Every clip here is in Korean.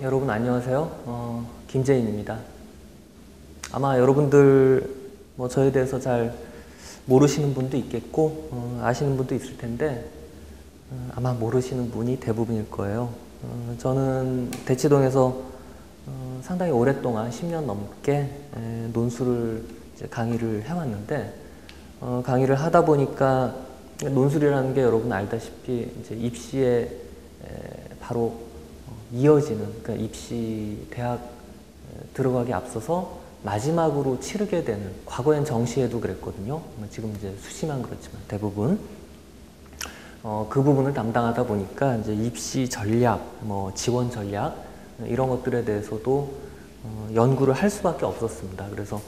여러분 안녕하세요. 김재인입니다. 아마 여러분들 저에 대해서 잘 모르시는 분도 있겠고 아시는 분도 있을 텐데 아마 모르시는 분이 대부분일 거예요. 저는 대치동에서 상당히 오랫동안 10년 넘게 논술을 이제 강의를 해왔는데 강의를 하다 보니까 논술이라는 게 여러분 알다시피 이제 입시에 바로 이어지는, 그러니까 입시 대학 들어가기 앞서서 마지막으로 치르게 되는, 과거엔 정시에도 그랬거든요. 지금 이제 수시만 그렇지만 대부분 그 부분을 담당하다 보니까 이제 입시 전략, 지원 전략 이런 것들에 대해서도 연구를 할 수밖에 없었습니다. 그래서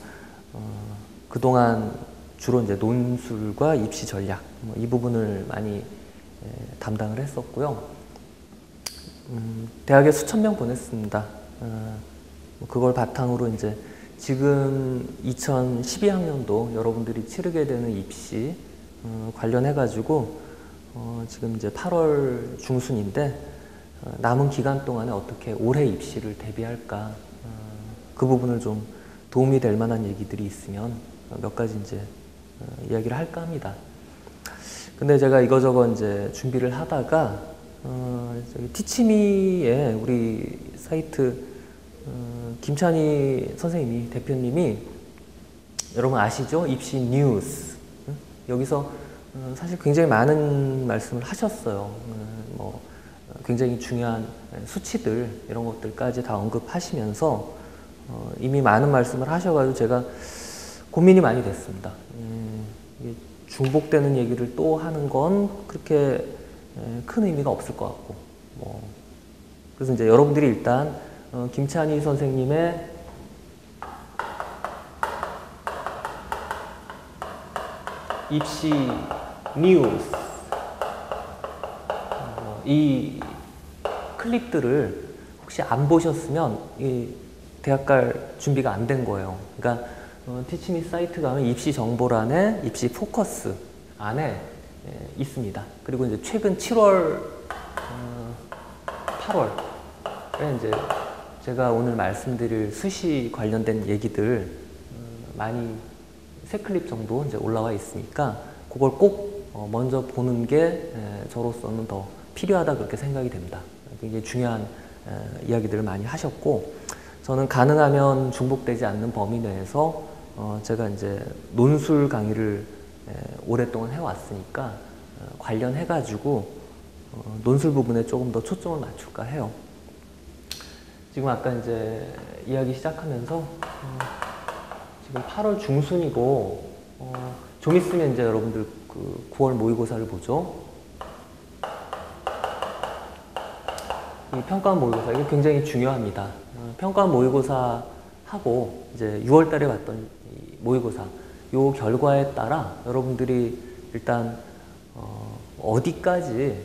그동안 주로 이제 논술과 입시 전략 이 부분을 많이 담당을 했었고요. 대학에 수천 명 보냈습니다. 그걸 바탕으로 이제 지금 2012학년도 여러분들이 치르게 되는 입시 관련해 가지고 지금 이제 8월 중순인데 남은 기간 동안에 어떻게 올해 입시를 대비할까, 그 부분을 좀 도움이 될 만한 얘기들이 있으면 몇 가지 이제 이야기를 할까 합니다. 근데 제가 이거저거 이제 준비를 하다가 저기 티치미의 우리 사이트 김찬희 선생님이, 대표님이, 여러분 아시죠? 입시 뉴스. 여기서 사실 굉장히 많은 말씀을 하셨어요. 굉장히 중요한 수치들 이런 것들까지 다 언급하시면서 이미 많은 말씀을 하셔가지고 제가 고민이 많이 됐습니다. 중복되는 얘기를 또 하는 건 그렇게 큰 의미가 없을 것 같고, 그래서 이제 여러분들이 일단 김찬희 선생님의 입시 뉴스 이 클립들을 혹시 안 보셨으면 이 대학 갈 준비가 안 된 거예요. 그러니까 티치미 사이트 가면 입시 정보란에 입시 포커스 안에 있습니다. 그리고 이제 최근 7월, 8월에 이제 제가 오늘 말씀드릴 수시 관련된 얘기들 많이 3클립 정도 이제 올라와 있으니까 그걸 꼭 먼저 보는 게 저로서는 더 필요하다 그렇게 생각이 됩니다. 굉장히 중요한 이야기들을 많이 하셨고, 저는 가능하면 중복되지 않는 범위 내에서 제가 이제 논술 강의를 오랫동안 해왔으니까 관련해가지고 논술 부분에 조금 더 초점을 맞출까 해요. 지금 아까 이제 이야기 시작하면서 지금 8월 중순이고 좀 있으면 이제 여러분들 그 9월 모의고사를 보죠. 이 평가 모의고사 이게 굉장히 중요합니다. 평가 모의고사 하고 이제 6월 달에 봤던 이 모의고사 요 결과에 따라 여러분들이 일단 어디까지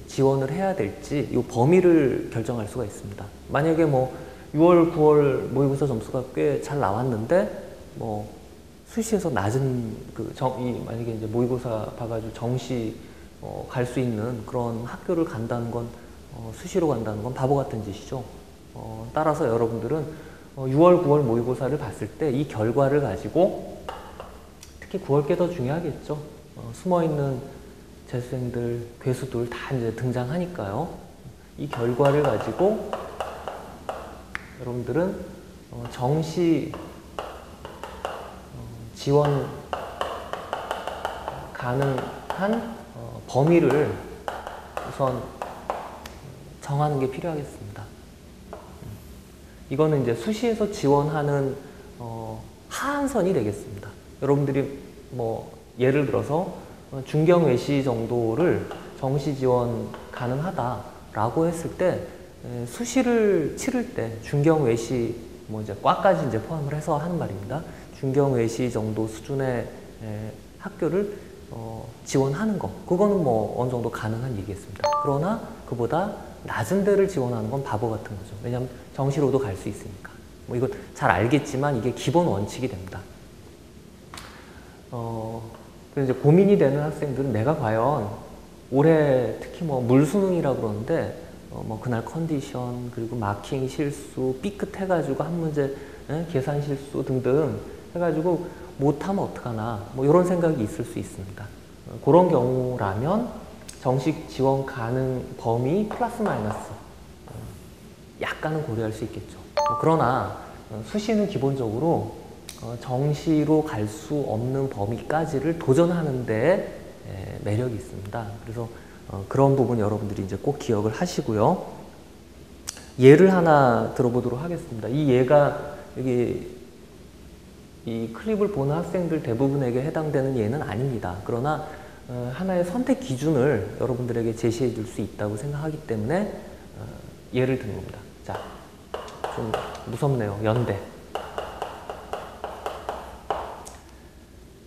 지원을 해야 될지 요 범위를 결정할 수가 있습니다. 만약에 6월, 9월 모의고사 점수가 꽤 잘 나왔는데 수시에서 낮은 만약에 이제 모의고사 봐가지고 정시 갈 수 있는 그런 학교를 간다는 건 수시로 간다는 건 바보 같은 짓이죠. 따라서 여러분들은 6월, 9월 모의고사를 봤을 때 이 결과를 가지고, 특히 9월 게 더 중요하겠죠. 숨어있는 재수생들, 괴수들 다 이제 등장하니까요. 이 결과를 가지고 여러분들은 정시 지원 가능한 범위를 우선 정하는 게 필요하겠습니다. 이거는 이제 수시에서 지원하는 하한선이 되겠습니다. 여러분들이 예를 들어서 중경외시 정도를 정시 지원 가능하다라고 했을 때 수시를 치를 때 중경외시 이제 과까지 이제 포함을 해서 하는 말입니다. 중경외시 정도 수준의 학교를 지원하는 거, 그거는 어느 정도 가능한 얘기겠습니다. 그러나 그보다 낮은 데를 지원하는 건 바보 같은 거죠. 왜냐하면 정시로도 갈 수 있으니까. 이거 잘 알겠지만 이게 기본 원칙이 됩니다. 그래서 이제 고민이 되는 학생들은 내가 과연 올해 특히 물수능이라고 그러는데 뭐 그날 컨디션, 그리고 마킹 실수, 삐끗해가지고 한 문제 계산 실수 등등 해가지고 못하면 어떡하나 뭐 이런 생각이 있을 수 있습니다. 그런 경우라면 정식 지원 가능 범위 플러스 마이너스 약간은 고려할 수 있겠죠. 그러나 수시는 기본적으로 정시로 갈 수 없는 범위까지를 도전하는 데 매력이 있습니다. 그래서 그런 부분 여러분들이 이제 꼭 기억을 하시고요. 예를 하나 들어보도록 하겠습니다. 이 예가 여기 이 클립을 보는 학생들 대부분에게 해당되는 예는 아닙니다. 그러나 하나의 선택 기준을 여러분들에게 제시해 줄 수 있다고 생각하기 때문에 예를 든 겁니다. 자, 좀 무섭네요. 연대.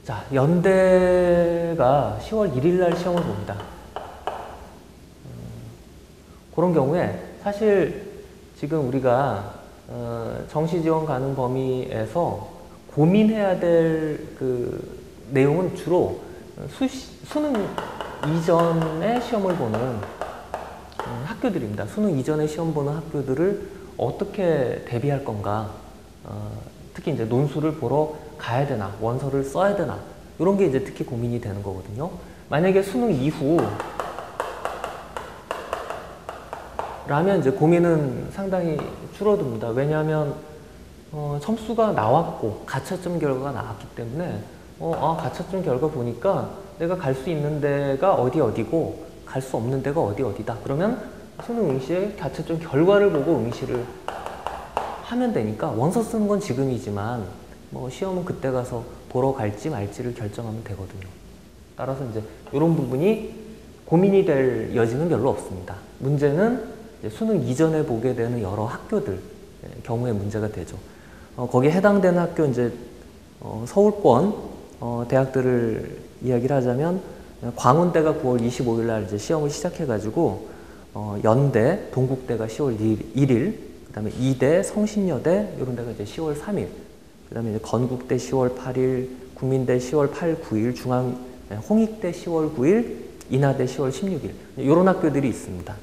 자, 연대가 10월 1일 날 시험을 봅니다. 그런 경우에 사실 지금 우리가 정시 지원 가능 범위에서 고민해야 될 그 내용은 주로 수능 이전에 시험을 보는 학교들입니다. 수능 이전에 시험 보는 학교들을 어떻게 대비할 건가, 특히 이제 논술을 보러 가야 되나, 원서를 써야 되나, 이런 게 이제 특히 고민이 되는 거거든요. 만약에 수능 이후 라면 이제 고민은 상당히 줄어듭니다. 왜냐하면 점수가 나왔고 가채점 결과가 나왔기 때문에 가채점 결과 보니까 내가 갈 수 있는 데가 어디고 갈 수 없는 데가 어디다. 그러면 수능 응시의 가채점 결과를 보고 응시를 하면 되니까 원서 쓰는 건 지금이지만 뭐 시험은 그때 가서 보러 갈지 말지를 결정하면 되거든요. 따라서 이제 이런 부분이 고민이 될 여지는 별로 없습니다. 문제는 이제 수능 이전에 보게 되는 여러 학교들 경우에 문제가 되죠. 거기에 해당되는 학교 이제 서울권 대학들을 이야기를 하자면 광운대가 9월 25일 날 이제 시험을 시작해가지고 연대, 동국대가 10월 1일, 그다음에 이대, 성신여대 이런 데가 이제 10월 3일, 그다음에 이제 건국대 10월 8일, 국민대 10월 8, 9일, 홍익대 10월 9일, 인하대 10월 16일 이런 학교들이 있습니다.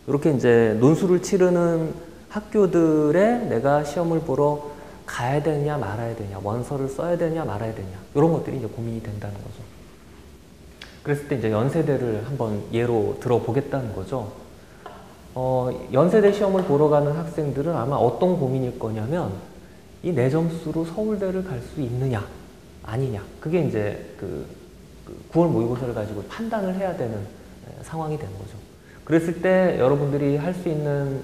이렇게 이제 논술을 치르는 학교들에 내가 시험을 보러 가야 되냐 말아야 되냐, 원서를 써야 되냐 말아야 되냐 이런 것들이 이제 고민이 된다는 거죠. 그랬을 때 이제 연세대를 한번 예로 들어보겠다는 거죠. 연세대 시험을 보러 가는 학생들은 아마 어떤 고민일 거냐면 이 내 점수로 서울대를 갈 수 있느냐 아니냐, 그게 이제 그 9월 모의고사를 가지고 판단을 해야 되는 상황이 되는 거죠. 그랬을 때 여러분들이 할 수 있는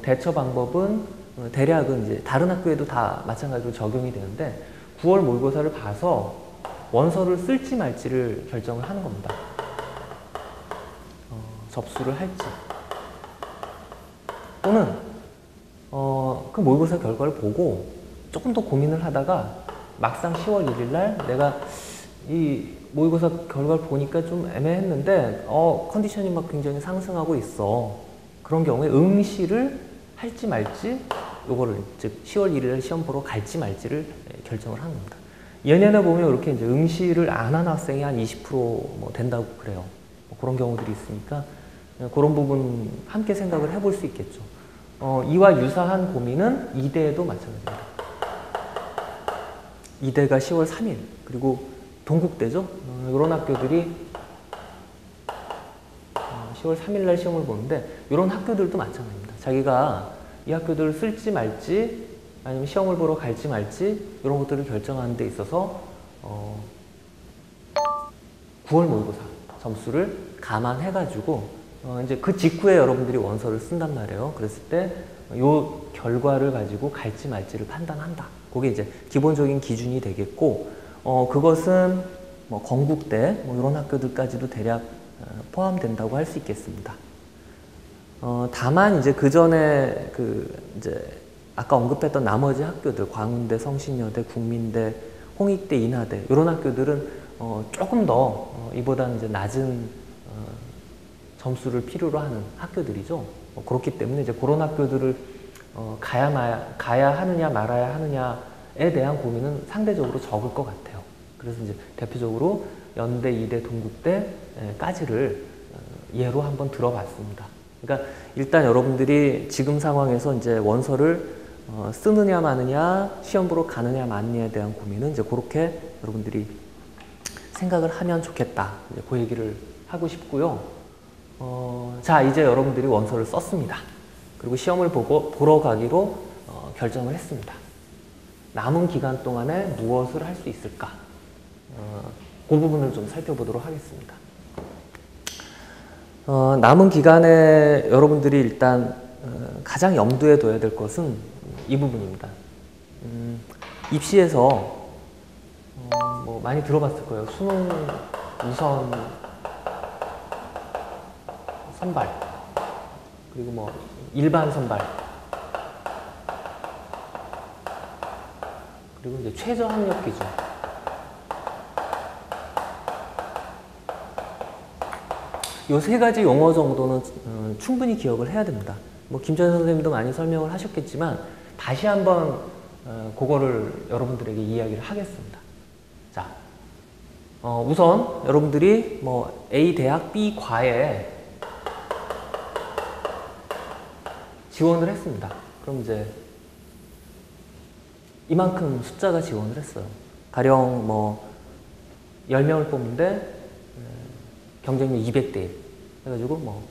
대처 방법은 대략은 이제 다른 학교에도 다 마찬가지로 적용이 되는데 9월 모의고사를 봐서 원서를 쓸지 말지를 결정을 하는 겁니다. 접수를 할지 또는 그 모의고사 결과를 보고 조금 더 고민을 하다가 막상 10월 1일 날 내가 이 모의고사 결과를 보니까 좀 애매했는데 컨디션이 막 굉장히 상승하고 있어. 그런 경우에 응시를 할지 말지 요거를 즉 10월 1일 시험 보러 갈지 말지를 결정을 하는 겁니다. 예년에 보면 이렇게 이제 응시를 안 한 학생이 한 20% 된다고 그래요. 그런 경우들이 있으니까 그런 부분 함께 생각을 해볼 수 있겠죠. 이와 유사한 고민은 이대에도 마찬가지입니다. 이대가 10월 3일 그리고 동국대죠. 이런 학교들이 10월 3일 날 시험을 보는데 이런 학교들도 마찬가지입니다. 자기가 이 학교들을 쓸지 말지 아니면 시험을 보러 갈지 말지 이런 것들을 결정하는 데 있어서 9월 모의고사 점수를 감안해가지고 이제 그 직후에 여러분들이 원서를 쓴단 말이에요. 그랬을 때 이 결과를 가지고 갈지 말지를 판단한다. 그게 이제 기본적인 기준이 되겠고 그것은 뭐 건국대 이런 학교들까지도 대략 포함된다고 할 수 있겠습니다. 다만 이제 그 전에 이제 아까 언급했던 나머지 학교들 광운대, 성신여대, 국민대, 홍익대, 인하대 이런 학교들은 조금 더 이보다는 이제 낮은 점수를 필요로 하는 학교들이죠. 그렇기 때문에 이제 그런 학교들을 가야 하느냐 말아야 하느냐에 대한 고민은 상대적으로 적을 것 같아요. 그래서 이제 대표적으로 연대, 이대, 동국대까지를 예로 한번 들어봤습니다. 그러니까 일단 여러분들이 지금 상황에서 이제 원서를 쓰느냐 마느냐, 시험 보러 가느냐 마느냐에 대한 고민은 이제 그렇게 여러분들이 생각을 하면 좋겠다. 이제 그 얘기를 하고 싶고요. 자, 이제 여러분들이 원서를 썼습니다. 그리고 시험을 보러 가기로 결정을 했습니다. 남은 기간 동안에 무엇을 할 수 있을까? 그 부분을 좀 살펴보도록 하겠습니다. 남은 기간에 여러분들이 일단 가장 염두에 둬야 될 것은 이 부분입니다. 입시에서 뭐 많이 들어봤을 거예요. 수능 우선 선발, 그리고 뭐 일반 선발, 그리고 이제 최저 학력 기준. 요 세 가지 용어 정도는 충분히 기억을 해야 됩니다. 뭐 김찬 선생님도 많이 설명을 하셨겠지만 다시 한번 그거를 여러분들에게 이야기를 하겠습니다. 자, 우선 여러분들이 뭐 A 대학 B 과에 지원을 했습니다. 그럼 이제 이만큼 숫자가 지원을 했어요. 가령 뭐 10명을 뽑는데 경쟁률 200대 1 해가지고 뭐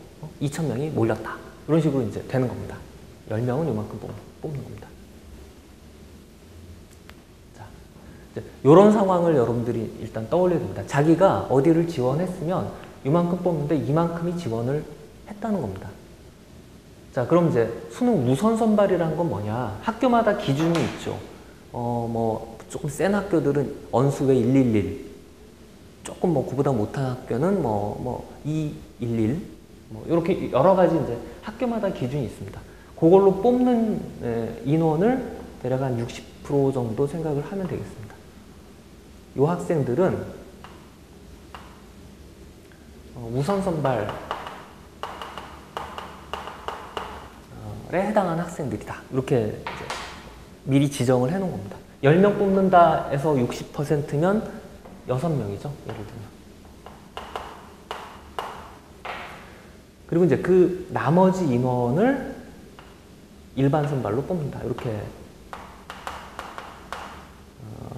2,000명이 몰렸다. 이런 식으로 이제 되는 겁니다. 10명은 요만큼 뽑는 겁니다. 자, 이제 이런 상황을 여러분들이 일단 떠올려야 됩니다. 자기가 어디를 지원했으면 요만큼 뽑는데 이만큼이 지원을 했다는 겁니다. 자, 그럼 이제 수능 우선 선발이라는 건 뭐냐? 학교마다 기준이 있죠. 뭐 조금 센 학교들은 언수회 111, 조금 뭐 그보다 못한 학교는 뭐 211, 뭐 이렇게 여러 가지 이제 학교마다 기준이 있습니다. 그걸로 뽑는 인원을 대략 한 60% 정도 생각을 하면 되겠습니다. 이 학생들은 우선 선발에 해당하는 학생들이다. 이렇게 이제 미리 지정을 해 놓은 겁니다. 10명 뽑는다 해서 60%면 6명이죠. 예를 들면. 그리고 이제 그 나머지 인원을 일반 선발로 뽑는다. 이렇게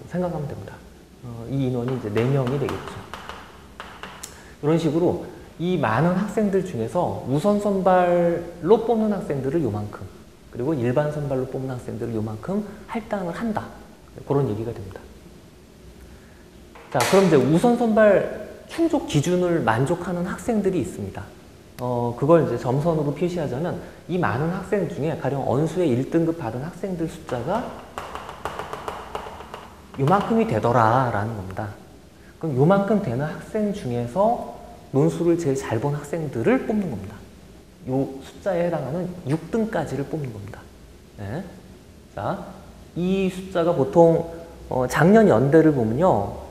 생각하면 됩니다. 이 인원이 이제 4명이 되겠죠. 이런 식으로 이 많은 학생들 중에서 우선 선발로 뽑는 학생들을 요만큼, 그리고 일반 선발로 뽑는 학생들을 요만큼 할당을 한다. 그런 얘기가 됩니다. 자, 그럼 이제 우선 선발 충족 기준을 만족하는 학생들이 있습니다. 그걸 이제 점선으로 표시하자면 이 많은 학생 중에 가령 언수에 1등급 받은 학생들 숫자가 요만큼이 되더라라는 겁니다. 그럼 요만큼 되는 학생 중에서 논술을 제일 잘 본 학생들을 뽑는 겁니다. 요 숫자에 해당하는 6등까지를 뽑는 겁니다. 네. 자, 이 숫자가 보통 작년 연대를 보면요.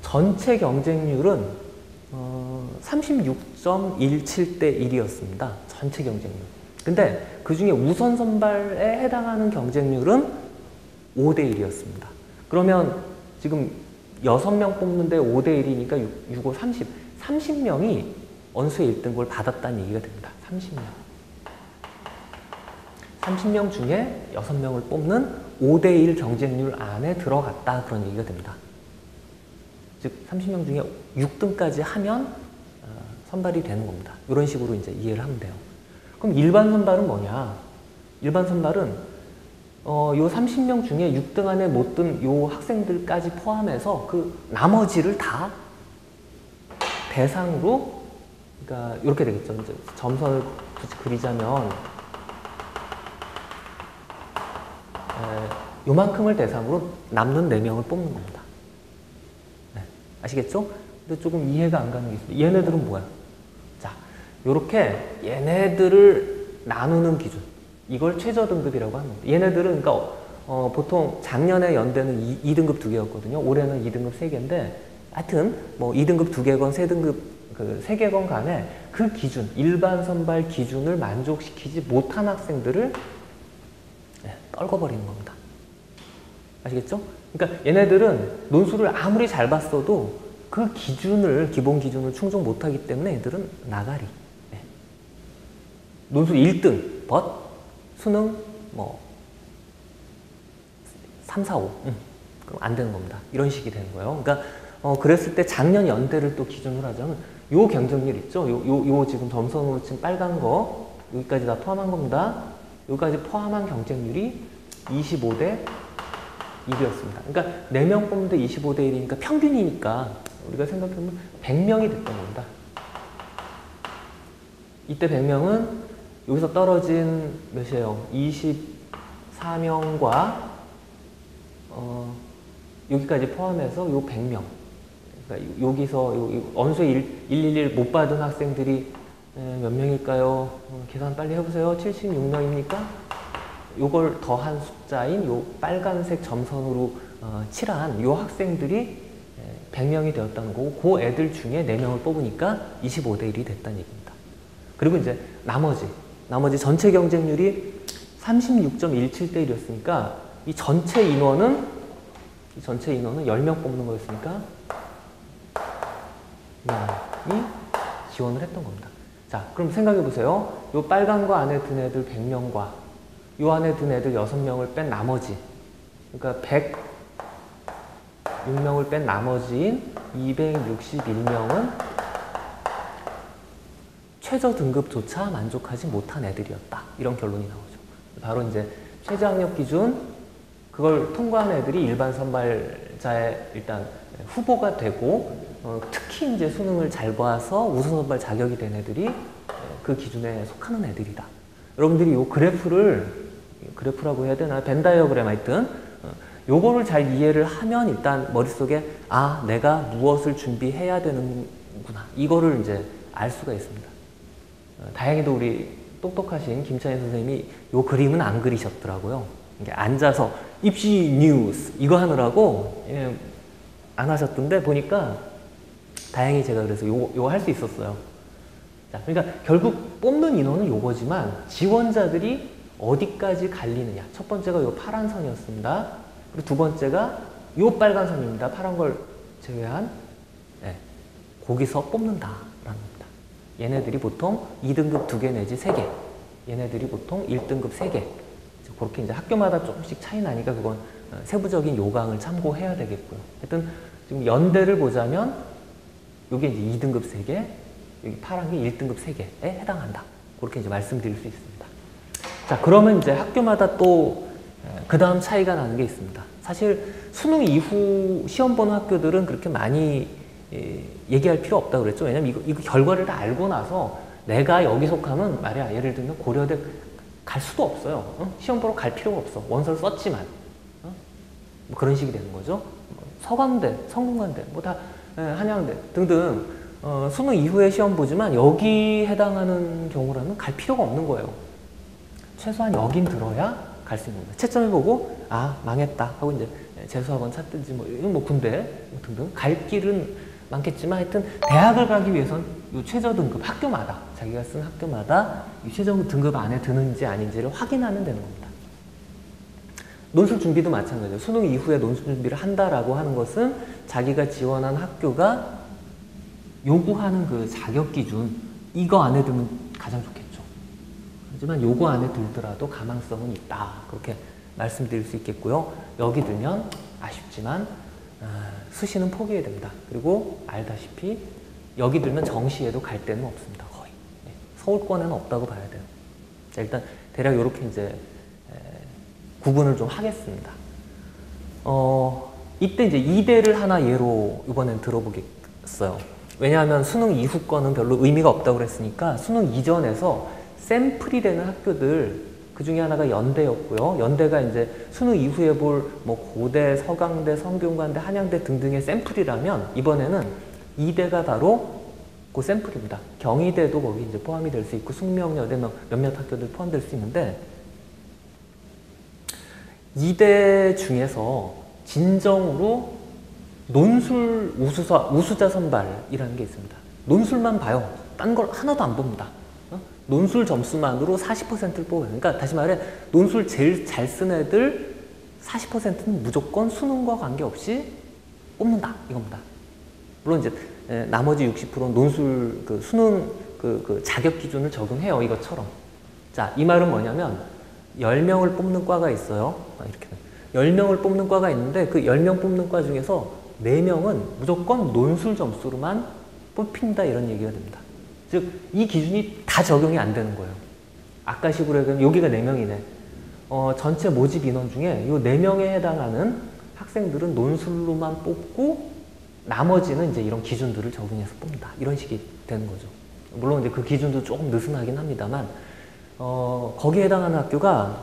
전체 경쟁률은 36.17대 1이었습니다. 전체 경쟁률. 근데 그 중에 우선 선발에 해당하는 경쟁률은 5대 1이었습니다. 그러면 지금 6명 뽑는데 5대 1이니까 6, 5, 30. 30명이 언수의 1등급을 받았다는 얘기가 됩니다. 30명. 30명 중에 6명을 뽑는 5대 1 경쟁률 안에 들어갔다. 그런 얘기가 됩니다. 즉 30명 중에 6등까지 하면 선발이 되는 겁니다. 이런 식으로 이제 이해를 하면 돼요. 그럼 일반 선발은 뭐냐? 일반 선발은 요 30명 중에 6등 안에 못 든 요 학생들까지 포함해서 그 나머지를 다 대상으로, 그러니까 이렇게 되겠죠. 이제 점선을 그리자면 요만큼을 대상으로 남는 4명을 뽑는 겁니다. 네, 아시겠죠? 근데 조금 이해가 안 가는 게 있습니다. 얘네들은 뭐야? 자, 요렇게 얘네들을 나누는 기준, 이걸 최저 등급이라고 합니다. 얘네들은 그러니까 보통 작년에 연대는 2등급 2개였거든요. 올해는 2등급 3개인데 하여튼 뭐 2등급 2개건 3등급 3개건 간에 그 기준, 일반 선발 기준을 만족시키지 못한 학생들을 떨궈버리는 겁니다. 아시겠죠? 그러니까 얘네들은 논술을 아무리 잘 봤어도 그 기준을, 기본 기준을 충족 못하기 때문에 얘들은 나가리. 네. 논술 1등, but 수능 뭐 3, 4, 5. 그럼 안 되는 겁니다. 이런 식이 되는 거예요. 그러니까 그랬을 때 작년 연대를 또 기준으로 하자면 요 경쟁률 있죠? 요 지금 점선으로 친 빨간 거 여기까지 다 포함한 겁니다. 여기까지 포함한 경쟁률이 25대 1이었습니다. 그러니까 4명 뽑는데 25대 1이니까 평균이니까 우리가 생각해보면 100명이 됐던 겁니다. 이때 100명은 여기서 떨어진 몇이에요? 24명과 여기까지 포함해서 요 100명. 그러니까 여기서 언수에 111 못 받은 학생들이 몇 명일까요? 계산 빨리 해보세요. 76명입니까? 요걸 더한 숫자인 요 빨간색 점선으로 칠한 요 학생들이 100명이 되었다는 거고, 그 애들 중에 4명을 뽑으니까 25대 1이 됐다는 얘기입니다. 그리고 이제 나머지 전체 경쟁률이 36.17대 1이었으니까 이 전체 인원은 10명 뽑는 거였으니까 이 지원을 했던 겁니다. 자, 그럼 생각해 보세요. 요 빨간 거 안에 든 애들 100명과 요 안에 든 애들 6명을 뺀 나머지, 그러니까 106명을 뺀 나머지인 261명은 최저 등급조차 만족하지 못한 애들이었다. 이런 결론이 나오죠. 바로 이제 최저학력 기준, 그걸 통과한 애들이 일반 선발자의 일단 후보가 되고, 특히 이제 수능을 잘 봐서 우수 선발 자격이 된 애들이 그 기준에 속하는 애들이다. 여러분들이 요 그래프라고 해야 되나? 벤 다이어그램 하여튼 요거를 잘 이해를 하면 일단 머릿속에 내가 무엇을 준비해야 되는구나. 이거를 이제 알 수가 있습니다. 다행히도 우리 똑똑하신 김찬희 선생님이 요 그림은 안 그리셨더라고요. 이게 앉아서 입시 뉴스 이거 하느라고 안 하셨던데 보니까 다행히 제가 그래서 요거 할 수 있었어요. 자, 그러니까 결국 뽑는 인원은 요거지만 지원자들이 어디까지 갈리느냐. 첫 번째가 요 파란 선이었습니다. 그리고 두 번째가 요 빨간 선입니다. 파란 걸 제외한 거기서 뽑는다라는 겁니다. 얘네들이 보통 2등급 2개 내지 3개, 얘네들이 보통 1등급 3개. 그렇게 이제 학교마다 조금씩 차이 나니까 그건 세부적인 요강을 참고해야 되겠고요. 하여튼 지금 연대를 보자면 이게 이제 2등급 3개, 여기 파란 게 1등급 3개에 해당한다. 그렇게 이제 말씀드릴 수 있습니다. 자, 그러면 이제 학교마다 또 그 다음 차이가 나는 게 있습니다. 사실 수능 이후 시험 보는 학교들은 그렇게 많이 얘기할 필요 없다고 그랬죠. 왜냐면 이거 결과를 다 알고 나서 내가 여기 속하면 말이야, 예를 들면 고려대 갈 수도 없어요. 시험 보러 갈 필요가 없어. 원서를 썼지만. 뭐 그런 식이 되는 거죠. 서강대, 성균관대, 뭐 다 한양대 등등 수능 이후에 시험 보지만 여기 해당하는 경우라면 갈 필요가 없는 거예요. 최소한 여긴 들어야 갈 수 있는 거예요. 채점해 보고 망했다 하고 이제 재수학원 찾든지 뭐 군대 등등 갈 길은 많겠지만 하여튼 대학을 가기 위해선 이 최저 등급 학교마다 자기가 쓴 학교마다 이 최저 등급 안에 드는지 아닌지를 확인하면 되는 겁니다. 논술 준비도 마찬가지예요. 수능 이후에 논술 준비를 한다라고 하는 것은 자기가 지원한 학교가 요구하는 그 자격 기준 이거 안에 들면 가장 좋겠죠. 하지만 요거 안에 들더라도 가망성은 있다. 그렇게 말씀드릴 수 있겠고요. 여기 들면 아쉽지만 수시는 포기해야 됩니다. 그리고 알다시피 여기 들면 정시에도 갈 데는 없습니다. 거의. 서울권에는 없다고 봐야 돼요. 자, 일단 대략 이렇게 이제 구분을 좀 하겠습니다. 이때 이제 2대를 하나 예로 이번엔 들어보겠어요. 왜냐하면 수능 이후 거는 별로 의미가 없다고 그랬으니까 수능 이전에서 샘플이 되는 학교들 그 중에 하나가 연대였고요. 연대가 이제 수능 이후에 볼 뭐 고대, 서강대, 성균관대, 한양대 등등의 샘플이라면 이번에는 2대가 바로 그 샘플입니다. 경희대도 거기 이제 포함이 될 수 있고 숙명여대 몇몇 학교들 포함될 수 있는데 2대 중에서 진정으로 논술 우수자 선발이라는 게 있습니다. 논술만 봐요. 딴 걸 하나도 안 봅니다. 논술 점수만으로 40%를 뽑아요. 그러니까 다시 말해 논술 제일 잘 쓴 애들 40%는 무조건 수능과 관계없이 뽑는다 이겁니다. 물론 이제 나머지 60%는 논술 수능 그 자격 기준을 적용해요. 이것처럼. 자, 이 말은 뭐냐면 10명을 뽑는 과가 있어요. 이렇게 10명을 뽑는 과가 있는데 그 10명 뽑는 과 중에서 4명은 무조건 논술 점수로만 뽑힌다 이런 얘기가 됩니다. 즉, 이 기준이 다 적용이 안 되는 거예요. 아까 식으로 해서 여기가 4명이네. 전체 모집 인원 중에 이 4명에 해당하는 학생들은 논술로만 뽑고 나머지는 이제 이런 기준들을 적용해서 뽑는다. 이런 식이 되는 거죠. 물론 이제 그 기준도 조금 느슨하긴 합니다만, 거기에 해당하는 학교가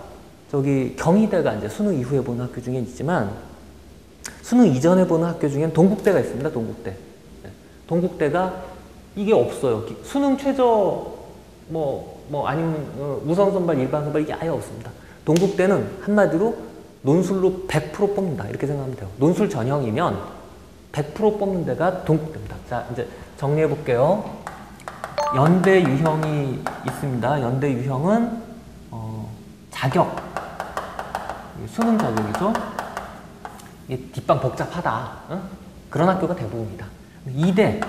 저기 경희대가 이제 수능 이후에 보는 학교 중에 있지만, 수능 이전에 보는 학교 중엔 동국대가 있습니다. 동국대. 네. 동국대가 이게 없어요. 수능 최저 아니면 우선 선발, 일반 선발 이게 아예 없습니다. 동국대는 한마디로 논술로 100% 뽑는다. 이렇게 생각하면 돼요. 논술 전형이면 100% 뽑는 데가 동국대입니다. 자, 이제 정리해 볼게요. 연대 유형이 있습니다. 연대 유형은 자격, 수능 자격이죠. 이게 뒷방 복잡하다. 그런 학교가 대부분입니다. 2대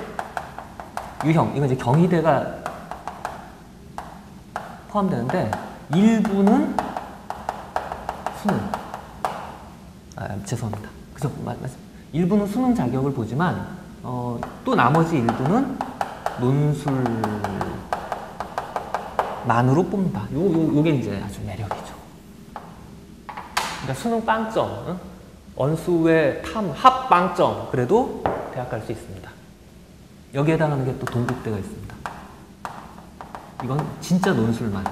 유형, 이건 이제 경희대가 포함되는데 일부는 수능. 죄송합니다. 그죠? 일부는 수능 자격을 보지만 또 나머지 일부는 논술만으로 뽑는다. 요게 이제 아주 매력이죠. 그러니까 수능 빵점, 언수의 합 빵점, 그래도 대학 갈 수 있습니다. 여기에 해당하는 게 또 동국대가 있습니다. 이건 진짜 논술만.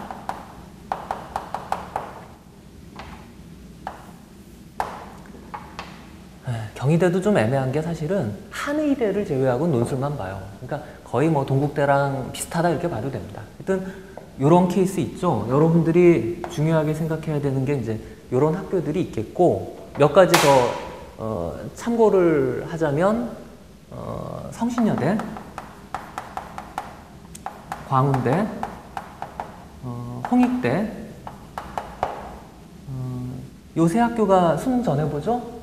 경희대도 좀 애매한 게 사실은 한의대를 제외하고 논술만 봐요. 그러니까 거의 뭐 동국대랑 비슷하다 이렇게 봐도 됩니다. 하여튼 이런 케이스 있죠. 여러분들이 중요하게 생각해야 되는 게 이제 이런 학교들이 있겠고, 몇 가지 더 참고를 하자면 성신여대, 광운대, 홍익대, 요 세 학교가 수능 전에 보죠?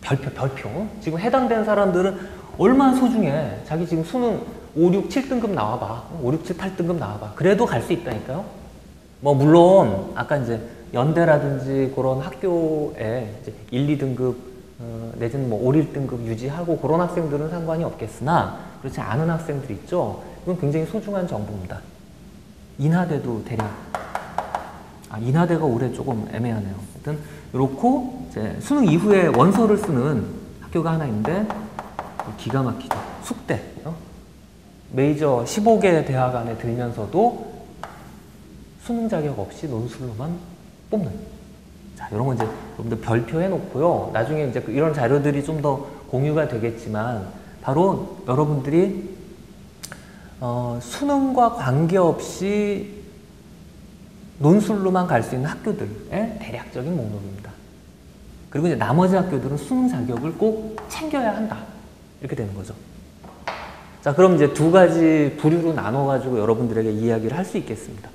별표. 지금 해당된 사람들은 얼마나 소중해. 자기 지금 수능 5, 6, 7등급 나와봐. 5, 6, 7, 8등급 나와봐. 그래도 갈 수 있다니까요. 뭐 물론 아까 이제 연대라든지 그런 학교에 이제 1, 2등급 내지는 뭐 5, 1등급 유지하고 그런 학생들은 상관이 없겠으나, 그렇지 않은 학생들 있죠. 이건 굉장히 소중한 정보입니다. 인하대도 대략, 인하대가 올해 조금 애매하네요. 하여튼 이렇고, 이제 수능 이후에 원서를 쓰는 학교가 하나 있는데 기가 막히죠. 숙대. 메이저 15개 대학 안에 들면서도 수능 자격 없이 논술로만 뽑는. 자, 이런 건 이제 여러분들 별표 해놓고요. 나중에 이제 이런 자료들이 좀 더 공유가 되겠지만, 바로 여러분들이 수능과 관계없이 논술로만 갈 수 있는 학교들의 대략적인 목록입니다. 그리고 이제 나머지 학교들은 수능 자격을 꼭 챙겨야 한다. 이렇게 되는 거죠. 자, 그럼 이제 두 가지 부류로 나눠가지고 여러분들에게 이야기를 할 수 있겠습니다.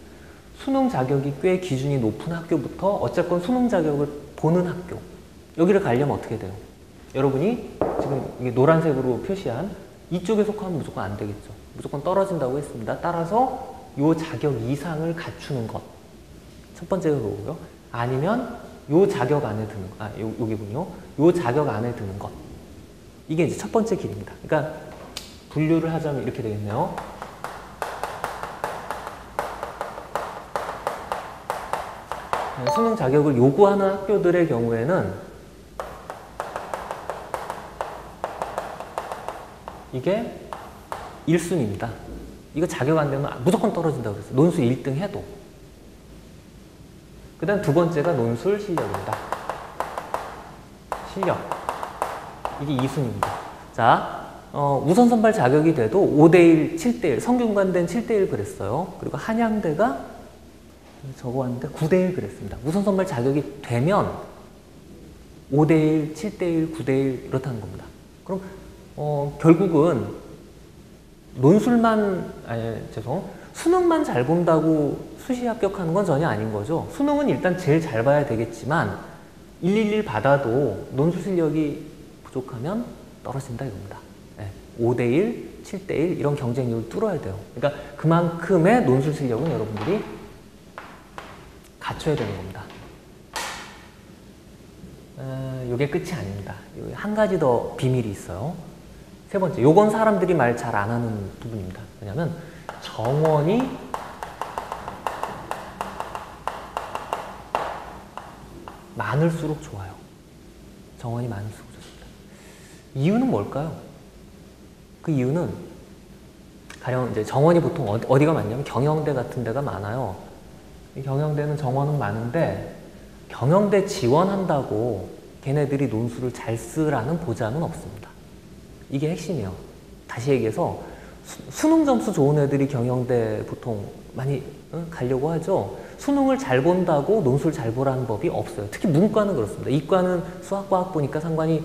수능 자격이 꽤 기준이 높은 학교부터 어쨌건 수능 자격을 보는 학교. 여기를 가려면 어떻게 돼요? 여러분이 지금 이게 노란색으로 표시한 이쪽에 속하면 무조건 안 되겠죠. 무조건 떨어진다고 했습니다. 따라서 요 자격 이상을 갖추는 것. 첫 번째가 그거고요. 아니면 요 자격 안에 드는 것. 여기군요. 요 자격 안에 드는 것. 이게 이제 첫 번째 길입니다. 그러니까 분류를 하자면 이렇게 되겠네요. 수능 자격을 요구하는 학교들의 경우에는 이게 1순위입니다. 이거 자격 안 되면 무조건 떨어진다고 그랬어요. 논술 1등 해도. 그 다음 두 번째가 논술 실력입니다. 실력. 이게 2순위입니다. 자, 우선 선발 자격이 돼도 5대1, 7대1, 성균관대는 7대1 그랬어요. 그리고 한양대가 적어왔는데 9대1 그랬습니다. 우선 선발 자격이 되면 5대1, 7대1, 9대1 이렇다는 겁니다. 그럼 결국은 수능만 잘 본다고 수시 합격하는 건 전혀 아닌 거죠. 수능은 일단 제일 잘 봐야 되겠지만 111 받아도 논술 실력이 부족하면 떨어진다 이겁니다. 5대1, 7대1 이런 경쟁력을 뚫어야 돼요. 그러니까 그만큼의 논술 실력은 여러분들이 갖춰야 되는 겁니다. 이게 끝이 아닙니다. 한 가지 더 비밀이 있어요. 세 번째, 요건 사람들이 말 잘 안 하는 부분입니다. 왜냐면 정원이 많을수록 좋아요. 정원이 많을수록 좋습니다. 이유는 뭘까요? 그 이유는 가령 이제 정원이 보통 어디가 많냐면 경영대 같은 데가 많아요. 경영대는 정원은 많은데 경영대 지원한다고 걔네들이 논술을 잘 쓰라는 보장은 없습니다. 이게 핵심이에요. 다시 얘기해서 수능 점수 좋은 애들이 경영대 보통 많이 가려고 하죠. 수능을 잘 본다고 논술 잘 보라는 법이 없어요. 특히 문과는 그렇습니다. 이과는 수학, 과학 보니까 상관이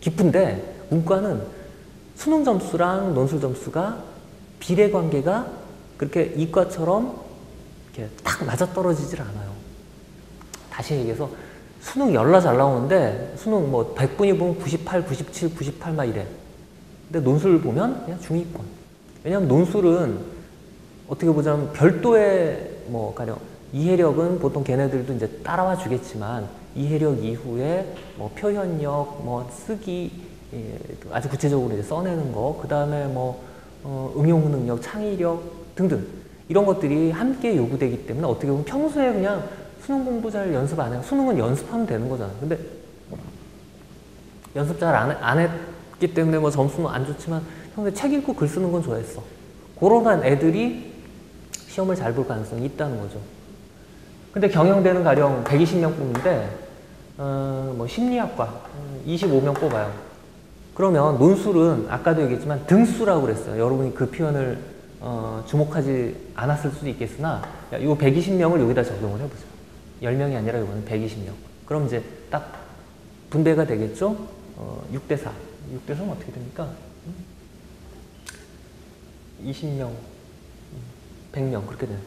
깊은데 문과는 수능 점수랑 논술 점수가 비례 관계가 그렇게 이과처럼 이렇게 딱 맞아떨어지질 않아요. 다시 얘기해서 수능 열나 잘 나오는데 수능 뭐 100분이 보면 98, 97, 98 막 이래. 근데 논술 보면 그냥 중위권. 왜냐하면 논술은 어떻게 보자면 별도의 뭐 가령 이해력은 보통 걔네들도 이제 따라와 주겠지만 이해력 이후에 뭐 표현력, 뭐 쓰기 아주 구체적으로 이제 써내는 거, 그 다음에 뭐 응용 능력, 창의력 등등 이런 것들이 함께 요구되기 때문에 어떻게 보면 평소에 그냥 수능 공부 잘 연습 안 해요. 수능은 연습하면 되는 거잖아요. 근데 연습 잘 안 했기 때문에 뭐 점수는 안 좋지만 평소에 책 읽고 글 쓰는 건 좋아했어. 그런 애들이 시험을 잘 볼 가능성이 있다는 거죠. 근데 경영대는 가령 120명 뽑는데 뭐 심리학과 25명 뽑아요. 그러면 논술은 아까도 얘기했지만 등수라고 그랬어요. 여러분이 그 표현을 주목하지 않았을 수도 있겠으나 이 120명을 여기다 적용을 해보세요. 10명이 아니라 이거는 120명. 그럼 이제 딱 분배가 되겠죠? 6대4. 6대4는 어떻게 됩니까? 20명, 100명 그렇게 되는.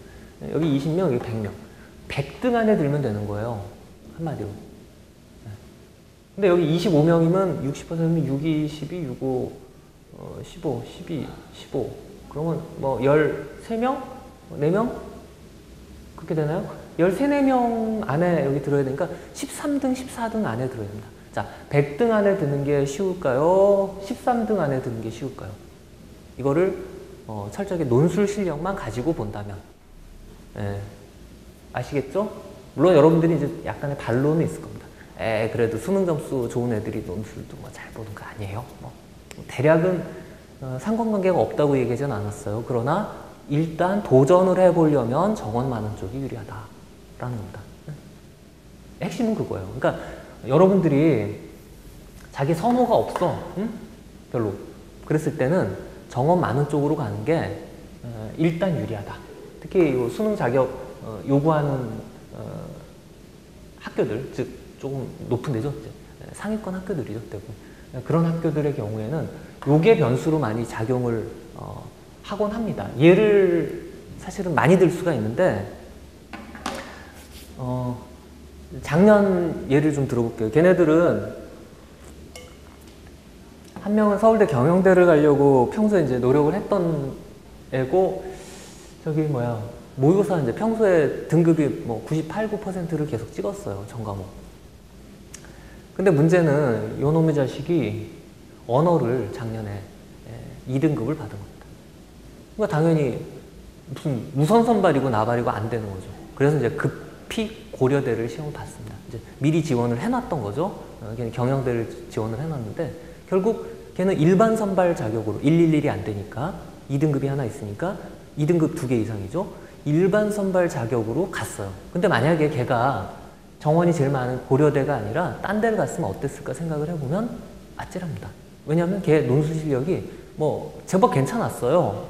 여기 20명, 여기 100명. 100등 안에 들면 되는 거예요. 한마디로. 근데 여기 25명이면 60%면 6, 2, 12, 6, 5, 15, 12, 15. 그러면 뭐 13명? 4명? 그렇게 되나요? 13, 4명 안에 여기 들어야 되니까 13등, 14등 안에 들어야 됩니다. 자, 100등 안에 드는 게 쉬울까요? 13등 안에 드는 게 쉬울까요? 이거를 철저하게 논술 실력만 가지고 본다면. 예. 아시겠죠? 물론 여러분들이 이제 약간의 반론은 있을 겁니다. 그래도 수능 점수 좋은 애들이 논술도 뭐 잘 보는 거 아니에요? 뭐 대략은 상관관계가 없다고 얘기하진 않았어요. 그러나 일단 도전을 해보려면 정원 많은 쪽이 유리하다라는 겁니다. 핵심은 그거예요. 그러니까 여러분들이 자기 선호가 없어, 별로. 그랬을 때는 정원 많은 쪽으로 가는 게 일단 유리하다. 특히 수능 자격 요구하는 학교들, 즉 조금 높은 데죠. 상위권 학교들이죠. 대부분. 그런 학교들의 경우에는 요게 변수로 많이 작용을 하곤 합니다. 예를 사실은 많이 들 수가 있는데 작년 예를 좀 들어볼게요. 걔네들은 한 명은 서울대 경영대를 가려고 평소에 이제 노력을 했던 애고 저기 뭐야 모의고사 이제 평소에 등급이 뭐 98, 9%를 계속 찍었어요. 전 과목. 근데 문제는 요 놈의 자식이 언어를 작년에 2등급을 받은 겁니다. 그러니까 당연히 무슨 무선 선발이고 나발이고 안 되는 거죠. 그래서 이제 급히 고려대를 시험을 봤습니다. 이제 미리 지원을 해놨던 거죠. 걔는 경영대를 지원을 해놨는데 결국 걔는 일반 선발 자격으로 111이 안 되니까 2등급이 하나 있으니까 2등급 2개 이상이죠. 일반 선발 자격으로 갔어요. 근데 만약에 걔가 정원이 제일 많은 고려대가 아니라 딴 데를 갔으면 어땠을까 생각을 해보면 아찔합니다. 왜냐하면 걔 논술 실력이 뭐 제법 괜찮았어요.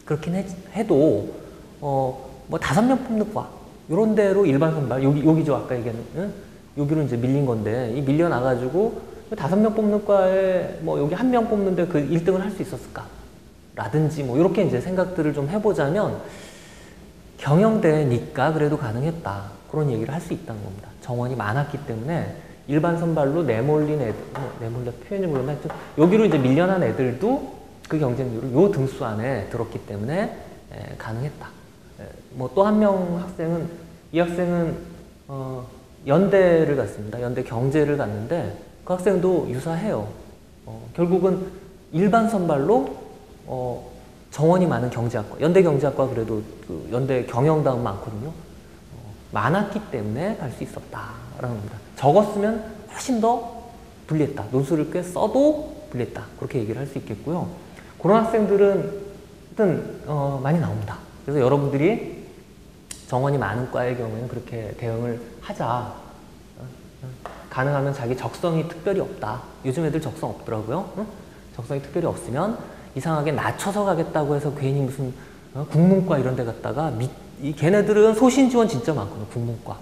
그렇긴 해도 뭐 5명 뽑는 과 이런 데로 일반 선발 여기죠. 아까 얘기한 여기로 이제 밀린 건데 이 밀려 나가지고 5명 뽑는 과에 뭐 여기 1명 뽑는데 그 1등을 할 수 있었을까? 라든지 뭐 이렇게 이제 생각들을 좀 해보자면 경영대니까 그래도 가능했다. 그런 얘기를 할 수 있다는 겁니다. 정원이 많았기 때문에 일반 선발로 내몰린 애들, 내몰려 표현이 물론 하여튼 여기로 이제 밀려난 애들도 그 경쟁률을 요 등수 안에 들었기 때문에 가능했다. 뭐 또 한 명 학생은, 이 학생은 연대를 갔습니다. 연대 경제를 갔는데 그 학생도 유사해요. 결국은 일반 선발로 정원이 많은 경제학과, 연대 경제학과 그래도 그 연대 경영다운 많거든요. 많았기 때문에 갈 수 있었다라는 겁니다. 적었으면 훨씬 더 불리했다. 논술을 꽤 써도 불리했다. 그렇게 얘기를 할 수 있겠고요. 그런 학생들은 하여튼 많이 나옵니다. 그래서 여러분들이 정원이 많은 과의 경우에는 그렇게 대응을 하자. 가능하면 자기 적성이 특별히 없다. 요즘 애들 적성 없더라고요. 적성이 특별히 없으면 이상하게 낮춰서 가겠다고 해서 괜히 무슨 국문과 이런 데 갔다가 걔네들은 소신 지원 진짜 많거든요. 국문과.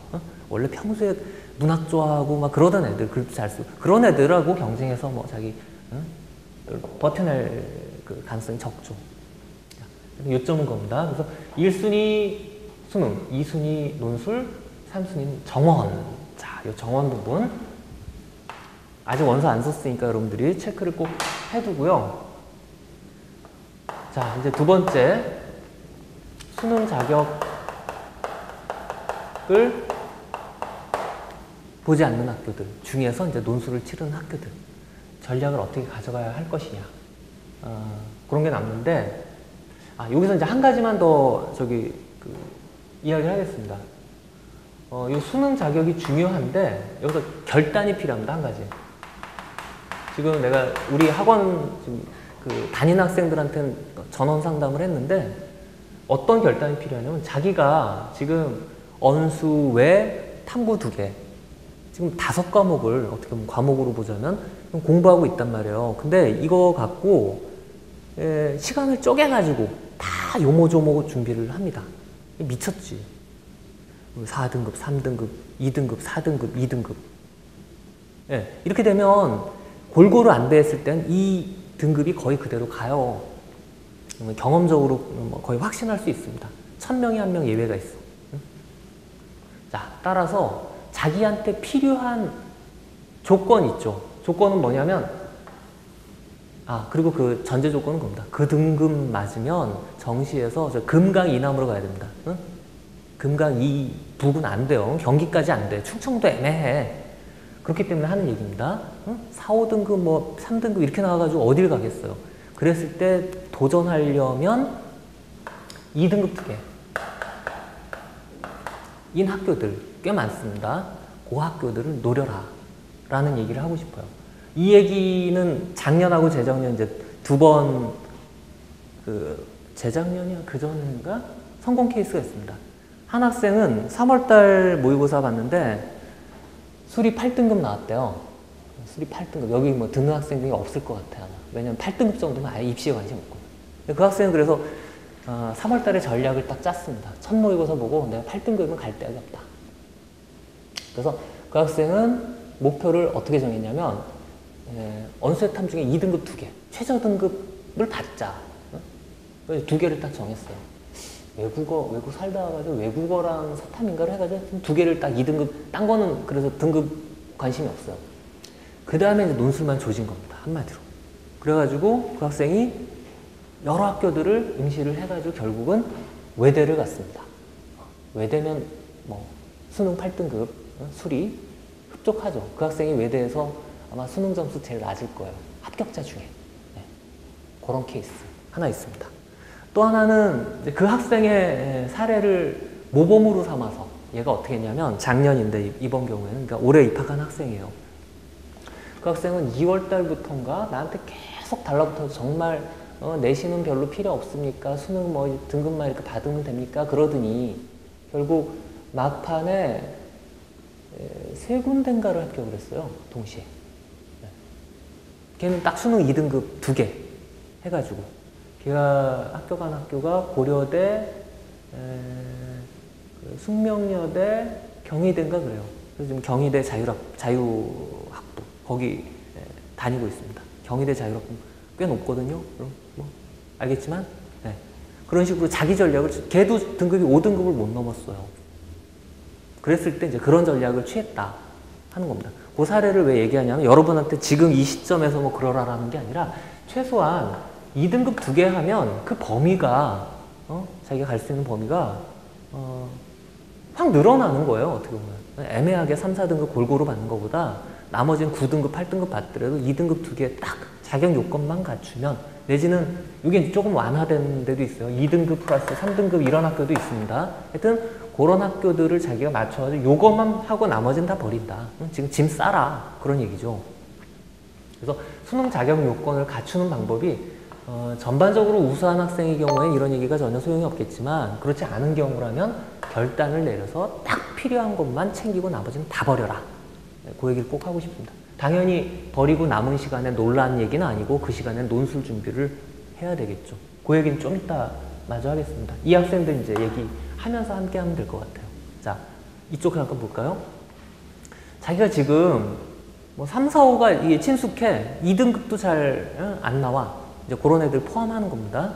원래 평소에 문학 좋아하고 막 그러던 애들, 글도 잘 쓰고 그런 애들하고 경쟁해서 뭐 자기 버텨낼 그 가능성이 적죠. 요점은 겁니다. 그래서 1순위 수능, 2순위 논술, 3순위는 정원. 자, 이 정원 부분 아직 원서 안 썼으니까 여러분들이 체크를 꼭 해두고요. 자, 이제 두 번째 수능 자격을 보지 않는 학교들 중에서 이제 논술을 치르는 학교들 전략을 어떻게 가져가야 할 것이냐, 그런 게 남는데, 여기서 이제 한 가지만 더 이야기를 하겠습니다. 이 수능 자격이 중요한데 여기서 결단이 필요합니다. 한 가지. 지금 내가 우리 학원 지금 다니는 학생들한테는 전원 상담을 했는데 어떤 결단이 필요하냐면, 자기가 지금 언수 외 탐구 2개, 지금 5과목을 어떻게 보면 과목으로 보자면 공부하고 있단 말이에요. 근데 이거 갖고 시간을 쪼개가지고 다 요모조모 준비를 합니다. 미쳤지. 4등급, 3등급, 2등급, 4등급, 2등급. 예, 이렇게 되면 골고루 안 돼 있을 땐 이 등급이 거의 그대로 가요. 경험적으로 거의 확신할 수 있습니다. 1000명에 1명 예외가 있어. 응? 자, 따라서 자기한테 필요한 조건 있죠. 조건은 뭐냐면, 그리고 그 전제 조건은 겁니다. 그 등급 맞으면 정시에서 금강 이남으로 가야 됩니다. 응? 금강 이 북은 안 돼요. 경기까지 안 돼. 충청도 애매해. 그렇기 때문에 하는 얘기입니다. 응? 4, 5등급, 뭐 3등급 이렇게 나와가지고 어딜 가겠어요. 그랬을 때 도전하려면 2등급 2개 인 학교들 꽤 많습니다. 그 학교들을 노려라 라는 얘기를 하고 싶어요. 이 얘기는 작년하고 재작년 이제 2번, 재작년이야 그전인가 성공 케이스가 있습니다. 한 학생은 3월달 모의고사 봤는데 수리 8등급 나왔대요. 수리 8등급. 여기 뭐 듣는 학생 중에 없을 것 같아요. 왜냐면 8등급 정도면 아예 입시에 관심 없고. 그 학생은 그래서 3월달에 전략을 딱 짰습니다. 첫 모의고사 보고 내가 8등급이면 갈 데가 없다. 그래서 그 학생은 목표를 어떻게 정했냐면, 언수의 탐 중에 2등급 2개, 최저 등급을 받자. 2개를 딱 정했어요. 외국 살다 와가지고 외국어랑 사탐인가를 해가지고 2개를 딱 2등급, 딴 거는 그래서 등급 관심이 없어요. 그 다음에 이제 논술만 조진 겁니다. 한마디로. 그래가지고 그 학생이 여러 학교들을 응시를 해가지고 결국은 외대를 갔습니다. 외대면 뭐 수능 8등급, 수리 흡족하죠. 그 학생이 외대에서 아마 수능 점수 제일 낮을 거예요. 합격자 중에. 네. 그런 케이스 하나 있습니다. 또 하나는 그 학생의 사례를 모범으로 삼아서 얘가 어떻게 했냐면, 작년인데 이번 경우에는, 그러니까 올해 입학한 학생이에요. 그 학생은 2월 달부터인가 나한테 계속 달라붙어서 정말 내신은 별로 필요 없습니까? 수능 뭐 등급만 이렇게 받으면 됩니까? 그러더니 결국 막판에 3군데인가를 합격을 했어요. 동시에. 걔는 딱 수능 2등급 2개 해가지고, 걔가 합격한 학교가 고려대, 숙명여대, 경희대인가 그래요. 그래서 지금 경희대 자유학부 거기 다니고 있습니다. 경희대 자유학부 꽤 높거든요. 그럼 뭐 알겠지만, 네. 그런 식으로 자기 전략을, 걔도 등급이 5등급을 못 넘었어요. 그랬을 때 이제 그런 전략을 취했다 하는 겁니다. 그 사례를 왜 얘기하냐면, 여러분한테 지금 이 시점에서 뭐 그러라라는 게 아니라, 최소한 2등급 2개 하면 그 범위가 자기가 갈 수 있는 범위가 확 늘어나는 거예요. 어떻게 보면. 애매하게 3, 4등급 골고루 받는 것보다 나머지는 9등급, 8등급 받더라도 2등급 2개 딱 자격 요건만 갖추면, 내지는 이게 조금 완화된 데도 있어요. 2등급 플러스 3등급 이런 학교도 있습니다. 하여튼 그런 학교들을 자기가 맞춰가지고 요것만 하고 나머지는 다 버린다. 지금 짐 싸라. 그런 얘기죠. 그래서 수능 자격 요건을 갖추는 방법이 전반적으로 우수한 학생의 경우에 이런 얘기가 전혀 소용이 없겠지만, 그렇지 않은 경우라면 결단을 내려서 딱 필요한 것만 챙기고 나머지는 다 버려라. 그 얘기를 꼭 하고 싶습니다. 당연히 버리고 남은 시간에 놀란 얘기는 아니고 그 시간에 논술 준비를 해야 되겠죠. 그 얘기는 좀 이따 마저 하겠습니다. 이 학생들 이제 얘기하면서 함께 하면 될 것 같아요. 자, 이쪽 잠깐 볼까요? 자기가 지금 뭐 3, 4, 5가 이게 친숙해. 2등급도 잘 안 나와. 이제 그런 애들 포함하는 겁니다.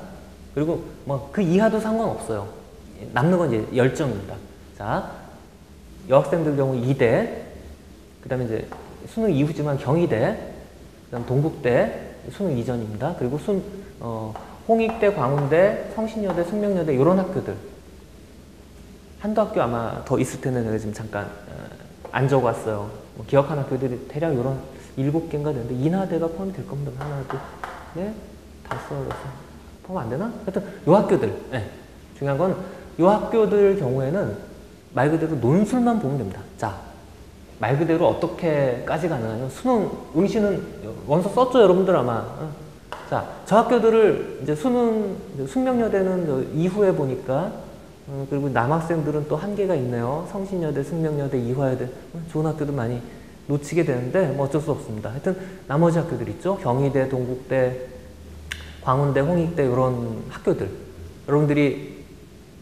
그리고 뭐 그 이하도 상관없어요. 남는 건 이제 열정입니다. 자, 여학생들 경우 2대, 그 다음에 이제 수능 이후지만 경희대, 그 다음 동국대, 수능 이전입니다. 그리고 홍익대, 광운대, 성신여대, 숙명여대 이런 학교들. 한두 학교 아마 더 있을 텐데 내가 지금 잠깐 안 적어왔어요. 기억하는 학교들이 대략 이런 7개인가 되는데, 인하대가 포함이 될 겁니다. 하나, 둘, 넷, 다섯, 여섯. 포함 안 되나? 하여튼 요 학교들. 네. 중요한 건 요 학교들 경우에는 말 그대로 논술만 보면 됩니다. 자, 말 그대로 어떻게까지 가능하냐면, 수능 응시는 원서 썼죠, 여러분들 아마. 자, 저 학교들을 이제 숙명여대는 이후에 보니까, 그리고 남학생들은 또 한계가 있네요. 성신여대, 숙명여대, 이화여대, 좋은 학교도 많이 놓치게 되는데 뭐 어쩔 수 없습니다. 하여튼 나머지 학교들 있죠. 경희대, 동국대, 광운대, 홍익대 이런 학교들. 여러분들이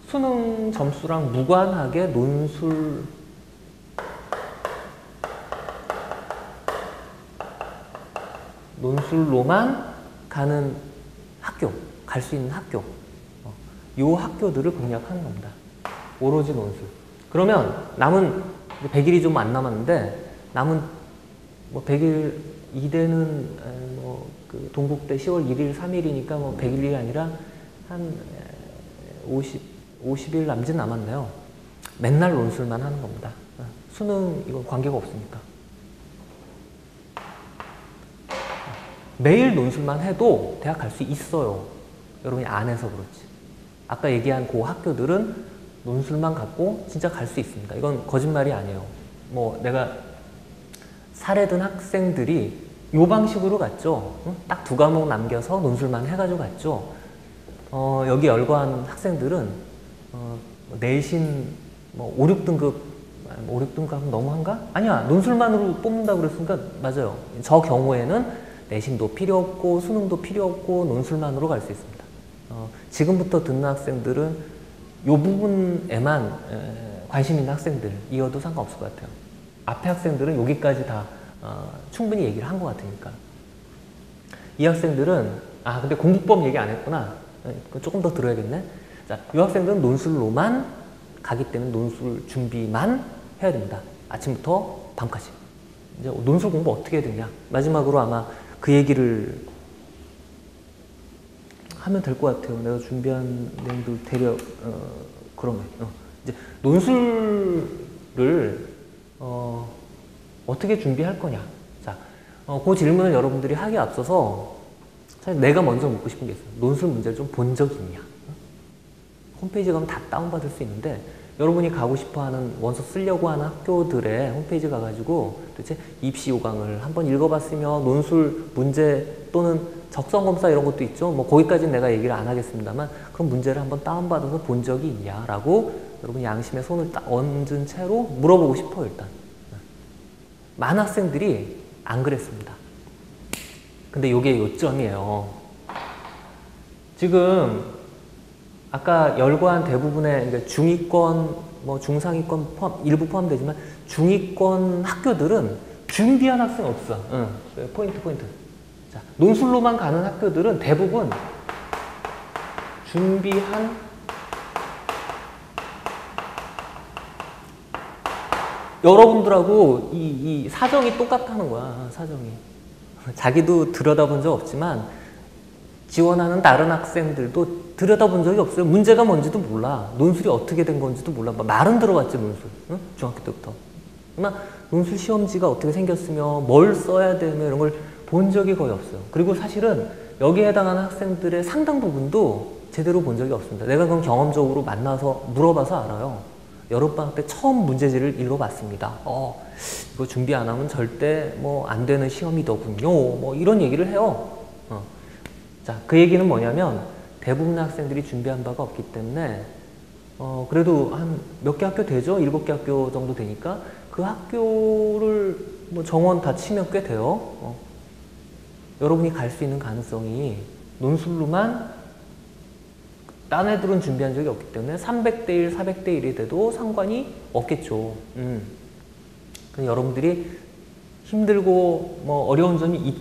수능 점수랑 무관하게 논술로만 가는 학교, 갈 수 있는 학교, 요 학교들을 공략하는 겁니다. 오로지 논술. 그러면 남은 100일이 좀 안 남았는데, 남은 뭐 100일, 이대는 그 동국대 10월 1일, 3일이니까 뭐 100일이 아니라 한 50일 남짓 남았네요. 맨날 논술만 하는 겁니다. 수능 이건 관계가 없으니까. 매일 논술만 해도 대학 갈 수 있어요. 여러분이 안 해서 그렇지. 아까 얘기한 그 학교들은 논술만 갖고 진짜 갈 수 있습니다. 이건 거짓말이 아니에요. 뭐 내가 사례든 학생들이 요 방식으로 갔죠. 딱 2과목 남겨서 논술만 해가지고 갔죠. 여기 열거한 학생들은 내신 뭐 5, 6등급, 5, 6등급 하면 너무한가? 아니야, 논술만으로 뽑는다고 그랬으니까 맞아요. 저 경우에는 내신도 필요 없고 수능도 필요 없고 논술만으로 갈 수 있습니다. 지금부터 듣는 학생들은 이 부분에만 관심 있는 학생들이어도 상관없을 것 같아요. 앞에 학생들은 여기까지 다 충분히 얘기를 한 것 같으니까. 이 학생들은 근데 공부법 얘기 안 했구나. 조금 더 들어야겠네. 자, 이 학생들은 논술로만 가기 때문에 논술 준비만 해야 됩니다. 아침부터 밤까지. 이제 논술 공부 어떻게 해야 되냐. 마지막으로 아마 그 얘기를 하면 될 것 같아요. 내가 준비한 내용들 대략 그러면 이제 논술을 어떻게 준비할 거냐. 자, 그 질문을 여러분들이 하기에 앞서서 사실 내가 먼저 묻고 싶은 게 있어요. 논술 문제를 좀 본 적이 있냐. 홈페이지 가면 다 다운받을 수 있는데, 여러분이 가고 싶어하는 원서 쓰려고 하는 학교들의 홈페이지 가가지고 도대체 입시 요강을 한번 읽어봤으며 논술 문제 또는 적성검사 이런 것도 있죠. 뭐 거기까지는 내가 얘기를 안 하겠습니다만, 그런 문제를 한번 다운받아서 본 적이 있냐라고 여러분 양심에 손을 딱 얹은 채로 물어보고 싶어요. 일단 많은 학생들이 안 그랬습니다. 근데 이게 요점이에요. 지금 아까 열거한 대부분의, 그러니까 중위권, 뭐 중상위권 일부 포함되지만 중위권 학교들은 준비한 학생 없어. 포인트. 자, 논술로만 가는 학교들은 대부분 준비한 여러분들하고 이 사정이 똑같다는 거야. 사정이. 자기도 들여다본 적 없지만 지원하는 다른 학생들도 들여다본 적이 없어요. 문제가 뭔지도 몰라. 논술이 어떻게 된 건지도 몰라. 말은 들어봤지, 논술. 응? 중학교 때부터. 그러나 논술 시험지가 어떻게 생겼으며 뭘 써야 되며 이런 걸 본 적이 거의 없어요. 그리고 사실은 여기에 해당하는 학생들의 상당 부분도 제대로 본 적이 없습니다. 내가 그럼 경험적으로 만나서 물어봐서 알아요. 여름방학 때 처음 문제지를 읽어봤습니다. 이거 준비 안 하면 절대 뭐 안 되는 시험이더군요. 뭐 이런 얘기를 해요. 자, 그 얘기는 뭐냐면 대부분의 학생들이 준비한 바가 없기 때문에 그래도 한 몇 개 학교 되죠? 7개 학교 정도 되니까 그 학교를 뭐 정원 다 치면 꽤 돼요. 여러분이 갈 수 있는 가능성이 논술로만 딴 애들은 준비한 적이 없기 때문에 300대 1, 400대 1이 돼도 상관이 없겠죠. 여러분들이 힘들고 뭐 어려운 점이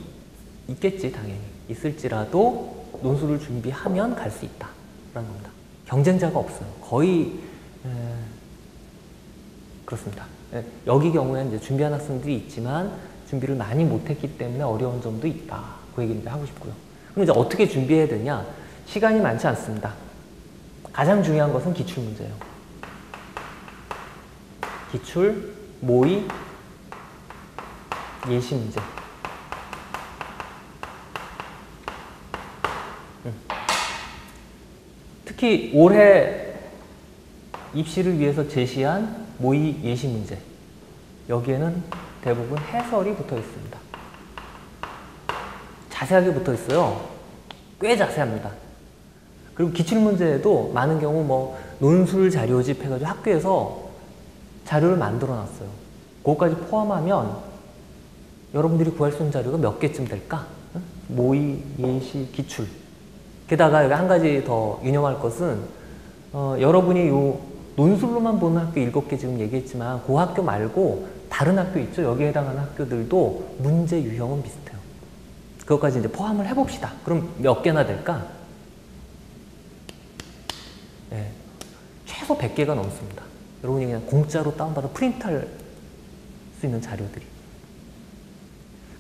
있겠지, 당연히. 있을지라도 논술을 준비하면 갈 수 있다. 라는 겁니다. 경쟁자가 없어요. 거의 그렇습니다. 여기 경우에는 이제 준비한 학생들이 있지만 준비를 많이 못했기 때문에 어려운 점도 있다. 그 얘기를 이제 하고 싶고요. 그럼 이제 어떻게 준비해야 되냐? 시간이 많지 않습니다. 가장 중요한 것은 기출문제예요. 기출, 모의, 예시 문제. 특히 올해 입시를 위해서 제시한 모의 예시 문제. 여기에는 대부분 해설이 붙어 있습니다. 자세하게 붙어 있어요. 꽤 자세합니다. 그리고 기출문제에도 많은 경우 뭐 논술 자료집 해가지고 학교에서 자료를 만들어 놨어요. 그거까지 포함하면 여러분들이 구할 수 있는 자료가 몇 개쯤 될까? 모의, 예시, 기출. 게다가 여기 한 가지 더 유념할 것은 여러분이 요 논술로만 보는 학교 7개 지금 얘기했지만 그 학교 말고 다른 학교 있죠? 여기에 해당하는 학교들도 문제 유형은 비슷해요. 그것까지 이제 포함을 해봅시다. 그럼 몇 개나 될까? 네, 최소 100개가 넘습니다. 여러분이 그냥 공짜로 다운받아 프린트할 수 있는 자료들이.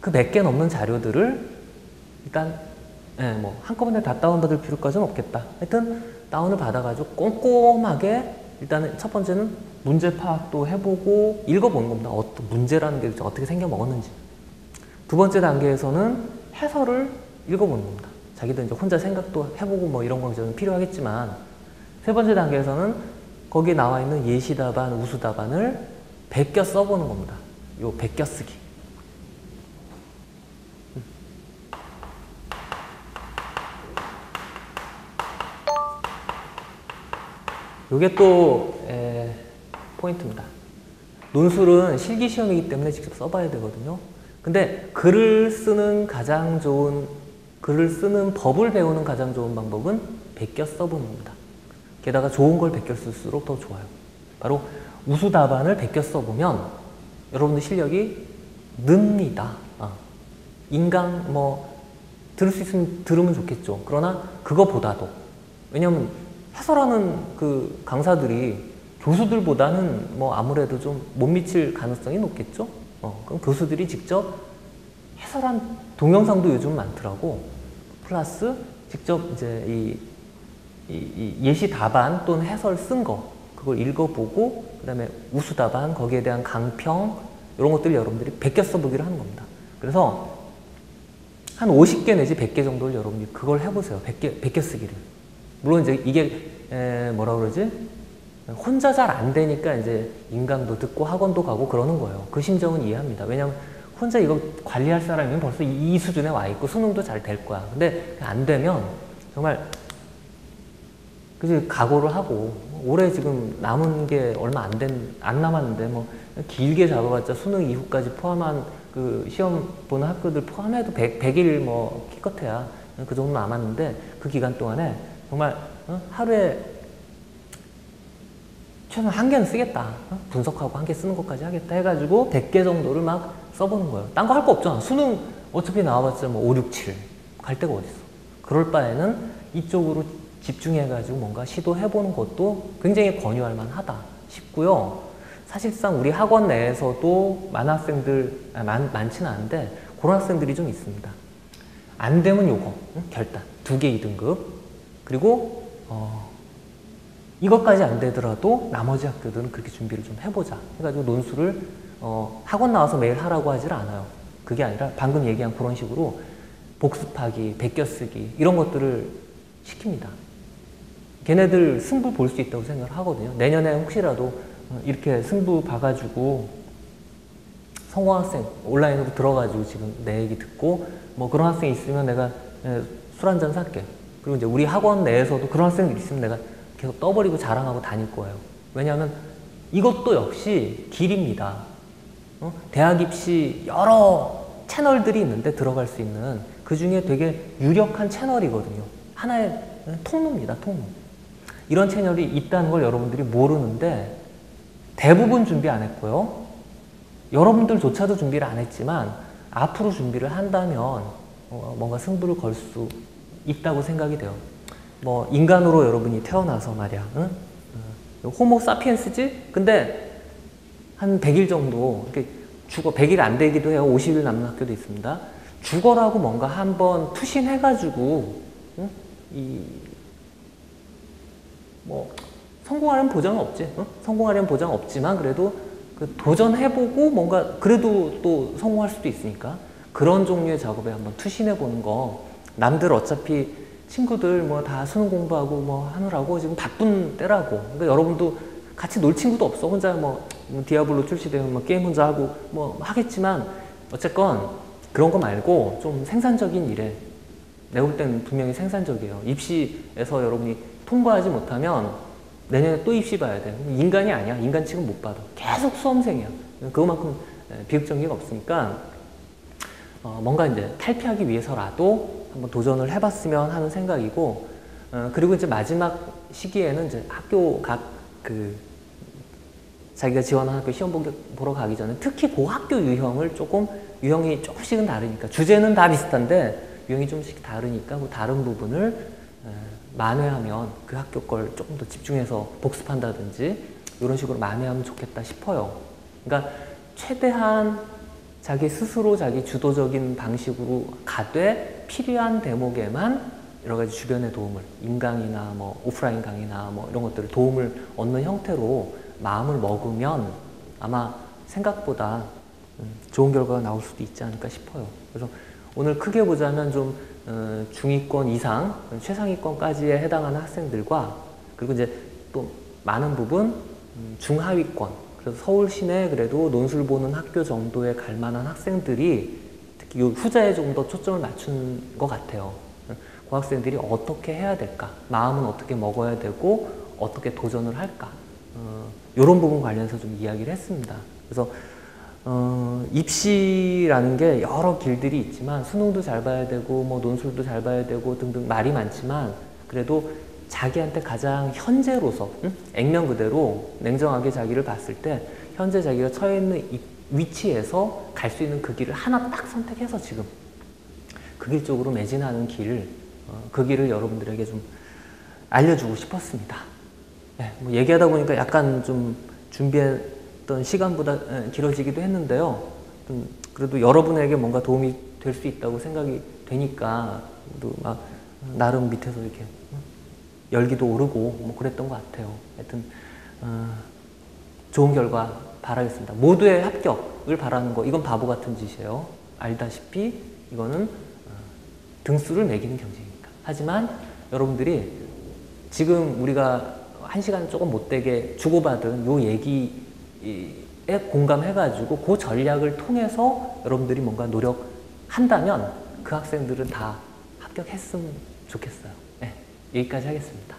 그 100개 넘는 자료들을 일단 뭐 한꺼번에 다 다운받을 필요까지는 없겠다. 하여튼 다운을 받아가지고 꼼꼼하게 일단은 첫 번째는 문제 파악도 해보고 읽어보는 겁니다. 문제라는 게 어떻게 생겨 먹었는지. 두 번째 단계에서는 해설을 읽어보는 겁니다. 자기도 이제 혼자 생각도 해보고 뭐 이런 건 좀 필요하겠지만 세 번째 단계에서는 거기에 나와 있는 예시 답안, 우수 답안을 베껴 써보는 겁니다. 요 베껴 쓰기. 요게 또 포인트입니다. 논술은 실기시험이기 때문에 직접 써봐야 되거든요. 근데 글을 쓰는 법을 배우는 가장 좋은 방법은 베껴 써보는 겁니다. 게다가 좋은 걸 베껴 쓸수록 더 좋아요. 바로 우수 답안을 베껴 써보면 여러분들 실력이 늡니다. 인강 들을 수 있으면 들으면 좋겠죠. 그러나 그거보다도, 왜냐면 해설하는 그 강사들이 교수들보다는 아무래도 좀 못 미칠 가능성이 높겠죠. 그럼 교수들이 직접 해설한 동영상도 요즘 많더라고. 플러스 직접 이제 이 예시 답안 또는 해설 쓴 거 그걸 읽어보고 그 다음에 우수 답안 거기에 대한 강평 이런 것들을 여러분들이 베껴 써보기를 하는 겁니다. 그래서 한 50개 내지 100개 정도를 여러분들이 그걸 해보세요. 베껴 쓰기를. 물론 이제 이게 뭐라 그러지? 혼자 잘 안 되니까 이제 인강도 듣고 학원도 가고 그러는 거예요. 그 심정은 이해합니다. 왜냐면 혼자 이거 관리할 사람이면 벌써 이 수준에 와 있고 수능도 잘 될 거야. 근데 안 되면 정말 그지 각오를 하고 올해 지금 남은 게 얼마 안 남았는데 길게 잡아봤자 수능 이후까지 포함한 그 시험 보는 학교들 포함해도 100일 기껏해야 그 정도 남았는데 그 기간 동안에 정말 하루에 최소한 1개는 쓰겠다. 분석하고 1개 쓰는 것까지 하겠다 해가지고 100개 정도를 막 써보는 거예요. 딴 거 할 거 없잖아. 수능 어차피 나와봤자 5, 6, 7. 갈 데가 어딨어. 그럴 바에는 이쪽으로 집중해가지고 뭔가 시도해보는 것도 굉장히 권유할 만하다 싶고요. 사실상 우리 학원 내에서도 많은 학생들, 많지는 않은데 그런 학생들이 좀 있습니다. 안 되면 요거, 결단. 2개 2등급. 그리고 이것까지 안 되더라도 나머지 학교들은 그렇게 준비를 좀 해보자 해가지고 논술을 학원 나와서 매일 하라고 하질 않아요. 그게 아니라 방금 얘기한 그런 식으로 복습하기, 베껴쓰기 이런 것들을 시킵니다. 걔네들 승부 볼 수 있다고 생각을 하거든요. 내년에 혹시라도 이렇게 승부 봐가지고 성공학생 온라인으로 들어가지고 지금 내 얘기 듣고 뭐 그런 학생이 있으면 내가 술 한잔 살게. 그리고 이제 우리 학원 내에서도 그런 학생이 있으면 내가 계속 떠버리고 자랑하고 다닐 거예요. 왜냐하면 이것도 역시 길입니다. 대학 입시 여러 채널들이 있는데 들어갈 수 있는 그 중에 되게 유력한 채널이거든요. 하나의 통로입니다. 통로. 이런 채널이 있다는 걸 여러분들이 모르는데 대부분 준비 안 했고요. 여러분들조차도 준비를 안 했지만 앞으로 준비를 한다면 뭔가 승부를 걸 수 있다고 생각이 돼요. 뭐 인간으로 여러분이 태어나서 말이야. 응? 호모 사피엔스지? 근데 한 100일 정도 이렇게 죽어 100일 안 되기도 해요. 50일 남는 학교도 있습니다. 죽어라고 뭔가 한번 투신해가지고 응? 뭐 성공하려는 보장은 없지. 응? 성공하려는 보장은 없지만 그래도 그 도전해보고 뭔가 그래도 또 성공할 수도 있으니까 그런 종류의 작업에 한번 투신해보는 거. 남들 어차피 친구들 뭐 다 수능 공부하고 뭐 하느라고 지금 바쁜 때라고. 그러니까 여러분도 같이 놀 친구도 없어. 혼자 뭐 디아블로 출시되면 뭐 게임 혼자 하고 뭐 하겠지만 어쨌건 그런 거 말고 좀 생산적인 일에 내가 볼 때는 분명히 생산적이에요. 입시에서 여러분이 통과하지 못하면 내년에 또 입시 봐야 돼. 인간이 아니야. 인간 취급 못 받아. 계속 수험생이야. 그거만큼 비극적인 게 없으니까 뭔가 이제 탈피하기 위해서라도 한번 도전을 해봤으면 하는 생각이고 그리고 이제 마지막 시기에는 이제 학교 자기가 지원한 학교 시험 보러 가기 전에 특히 그 학교 유형이 조금씩은 다르니까 주제는 다 비슷한데 유형이 조금씩 다르니까 그 다른 부분을 만회하면 그 학교 걸 조금 더 집중해서 복습한다든지 이런 식으로 만회하면 좋겠다 싶어요. 그러니까 최대한 자기 스스로 자기 주도적인 방식으로 가되 필요한 대목에만 여러 가지 주변의 도움을 인강이나 뭐 오프라인 강의나 뭐 이런 것들을 도움을 얻는 형태로 마음을 먹으면 아마 생각보다 좋은 결과가 나올 수도 있지 않을까 싶어요. 그래서 오늘 크게 보자면 좀 중위권 이상, 최상위권까지에 해당하는 학생들과 그리고 이제 또 많은 부분 중하위권, 그래서 서울 시내 그래도 논술 보는 학교 정도에 갈 만한 학생들이 특히 이 후자에 좀 더 초점을 맞춘 것 같아요. 그 학생들이 어떻게 해야 될까? 마음은 어떻게 먹어야 되고 어떻게 도전을 할까? 이런 부분 관련해서 좀 이야기를 했습니다. 그래서 입시라는 게 여러 길들이 있지만 수능도 잘 봐야 되고 뭐 논술도 잘 봐야 되고 등등 말이 많지만 그래도 자기한테 가장 현재로서 액면 그대로 냉정하게 자기를 봤을 때 현재 자기가 처해 있는 위치에서 갈 수 있는 그 길을 하나 딱 선택해서 지금 그 길 쪽으로 매진하는 그 길을 여러분들에게 좀 알려주고 싶었습니다. 네, 뭐 얘기하다 보니까 약간 좀 준비했던 시간보다 길어지기도 했는데요. 그래도 여러분에게 뭔가 도움이 될 수 있다고 생각이 되니까 막 나름 밑에서 이렇게 열기도 오르고 뭐 그랬던 것 같아요. 하여튼 좋은 결과 바라겠습니다. 모두의 합격을 바라는 거 이건 바보 같은 짓이에요. 알다시피 이거는 등수를 매기는 경쟁이니까. 하지만 여러분들이 지금 우리가 1시간 조금 못되게 주고받은 요 얘기에 공감해가지고 그 전략을 통해서 여러분들이 뭔가 노력한다면 그 학생들은 다 합격했으면 좋겠어요. 네, 여기까지 하겠습니다.